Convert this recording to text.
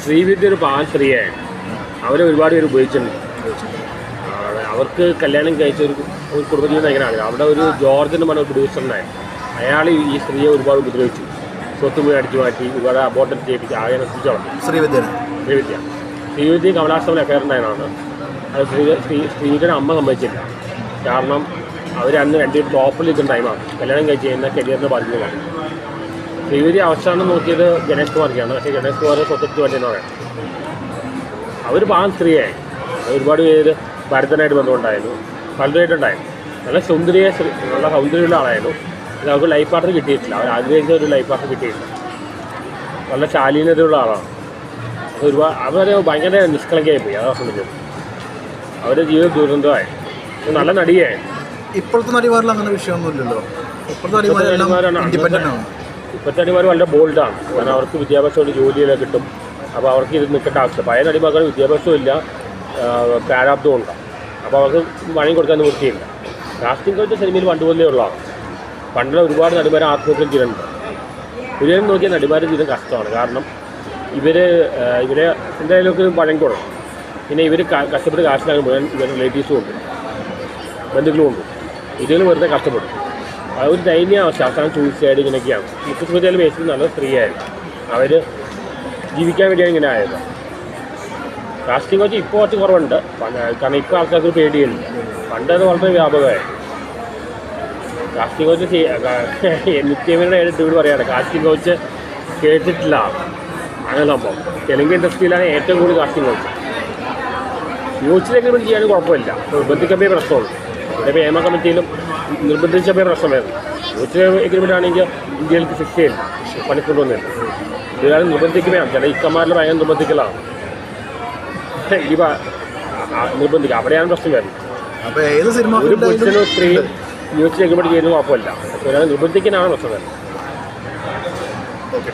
ശ്രീവിദ്യ ഒരു പാൻ സ്ത്രീയാണ്. അവരെ ഒരുപാട് പേര് ഉപയോഗിച്ചിട്ടുണ്ട്. അവർക്ക് കല്യാണം കഴിച്ച ഒരു കുടുംബജീവിതം നയിക്കാനാണ്. അവിടെ ഒരു ജോർജ് എന്ന് പറഞ്ഞ പ്രൊഡ്യൂസറിനായിരുന്നു. അയാൾ ഈ സ്ത്രീയെ ഒരുപാട് ഉപദ്രവിച്ചു. സ്വത്ത് പോയി അടിച്ചു മാറ്റി ഒരുപാട് അബോർട്ടൻ ചെയ്യിപ്പിച്ച് ആകെ നശിപ്പിച്ചു വളർന്നു. ശ്രീവിദ്യ കമലാസവൻ അഫയർ ഉണ്ടായതാണ്. അത് ശ്രീവിദ്യയുടെ അമ്മ സമ്മതിച്ചില്ല. കാരണം അവർ അന്ന് രണ്ടുപേരും ടോപ്പിൽ നിൽക്കുന്ന ടൈമാണ്. കല്യാണം കഴിച്ച് കഴിഞ്ഞാൽ കരിയറിനെ ബാധിക്കുന്നതാണ്. ശ്രീവിദ്യ അവസാനം നോക്കിയത് ഗണേഷ് കുമാർക്കാണ്. പക്ഷേ ഗണേഷ് കുമാർ സ്വത്തത്തിന് വേണ്ടിയെന്ന് പറയാം. അവർ പാൻ സ്ത്രീയായി. ഒരുപാട് പേര് ഭരതനായിട്ട് ബന്ധമുണ്ടായിരുന്നു, പലരായിട്ടുണ്ടായിരുന്നു. നല്ല സൗന്ദര്യമുള്ള ആളായിരുന്നു. ഇത് അവർക്ക് ലൈഫ് പാർട്ണർ കിട്ടിയിട്ടില്ല. അവർ ആഗ്രഹിച്ച ഒരു ലൈഫ് പാർട്ണർ കിട്ടിയിട്ടില്ല. നല്ല ശാലീനതയുള്ള ആളാണ്. അവരെ ഭയങ്കര നിഷ്കളങ്കയായി പോയി. അതാ സംബന്ധിച്ചത് അവരുടെ ജീവിതം ദുരന്തമായി. നല്ല നടിയായി. ഇപ്പോഴത്തെ നടിമാരിൽ അങ്ങനെ വിഷയമൊന്നുമില്ലല്ലോ. ഇപ്പോഴത്തെ നടിമാർ വളരെ ബോൾഡാണ്. കാരണം അവർക്ക് വിദ്യാഭ്യാസമുണ്ട്, ജോലിയെല്ലാം കിട്ടും. അപ്പോൾ അവർക്ക് ഇത് നിൽക്കേണ്ട ആവശ്യം. പഴയ നടിമാർക്ക് വിദ്യാഭ്യാസവും ഇല്ല, പ്രാരാബ്ദവും ഉണ്ടാകും. അപ്പോൾ അവർക്ക് പണി കൊടുക്കാൻ നിവൃത്തിയില്ല. കാസ്റ്റിംഗ് കൗച്ച് സിനിമയിൽ പണ്ടുപോലെ ഉള്ളതാണ്. പണ്ടുള്ള ഒരുപാട് നടിമാർ ആത്മഹത്യ ചെയ്യുന്നുണ്ട്. ഇവരെ നോക്കിയ നടിമാരുടെ ജീവിതം കഷ്ടമാണ്. കാരണം ഇവരെ എന്തായാലും പഴം കൊടുക്കും. പിന്നെ ഇവർ കഷ്ടപ്പെട്ട് കാശിലാകും മുഴുവൻ ഇവരുടെ റിലേറ്റീവ്സും ഉണ്ട്, ബന്ധുക്കളും ഉണ്ട്. ഇതിൽ വെറുതെ കഷ്ടപ്പെടും. ഒരു ദയനീയ അവസ്ഥ. അവസാനം സൂയിസൈഡ് ഇങ്ങനെയൊക്കെയാണ്. മുഖ്യമന്ത്രിയുടെ ബേസിൽ നല്ല സ്ത്രീയായിരുന്നു. അവർ ജീവിക്കാൻ വേണ്ടിയാണ് ഇങ്ങനെ ആയത്. കാസ്റ്റിംഗ് വെച്ച് ഇപ്പോൾ കുറച്ച് കുറവുണ്ട്. കാരണം ഇപ്പോൾ ആൾക്കാർക്ക് പേടിയുണ്ട്. പണ്ടത് വളരെ വ്യാപകമായി. കാസ്റ്റിംഗ് കോച്ച് നിത്യമയുടെ എടുത്ത് പറയുകയാണ്. കാസ്റ്റിംഗ് കോച്ച് കേട്ടിട്ടില്ല അങ്ങനെ സംഭവം. തെലുങ്ക് ഇൻഡസ്ട്രിയിലാണ് ഏറ്റവും കൂടുതൽ കാസ്റ്റിംഗ് കോച്ച്. മ്യൂച്വൽ എഗ്രിമെൻറ്റ് ചെയ്യാനും കുഴപ്പമില്ല, നിർബന്ധിക്കപ്പേ പ്രശ്നമുള്ളൂ. ഇവിടെ നിയമ കമ്മിറ്റിയിലും നിർബന്ധിച്ചപ്പേ പ്രശ്നമായിരുന്നു. മ്യൂച്വൽ എഗ്രിമെൻ്റ് ആണെങ്കിൽ ഇന്ത്യയിൽ ശിക്ഷയില്ല, പണിക്കൊണ്ട് വന്നില്ല. ഇതുകാലം നിർബന്ധിക്കുകയാണ്. ചില ഇക്കന്മാരിൽ ഭയങ്കര നിർബന്ധിക്കലാണ്. നിർബന്ധിക്കുക അവിടെയാണ് പ്രശ്നം വരുന്നത്. ഒരു പുരുഷനോ സ്ത്രീയും മ്യൂച്വൽ എഗ്രിമെൻറ്റ് ചെയ്യുന്നത് കുഴപ്പമില്ല. പക്ഷേ ഒരാൾ നിർബന്ധിക്കാനാണ് പ്രശ്നം വരുന്നത്. ഓക്കെ.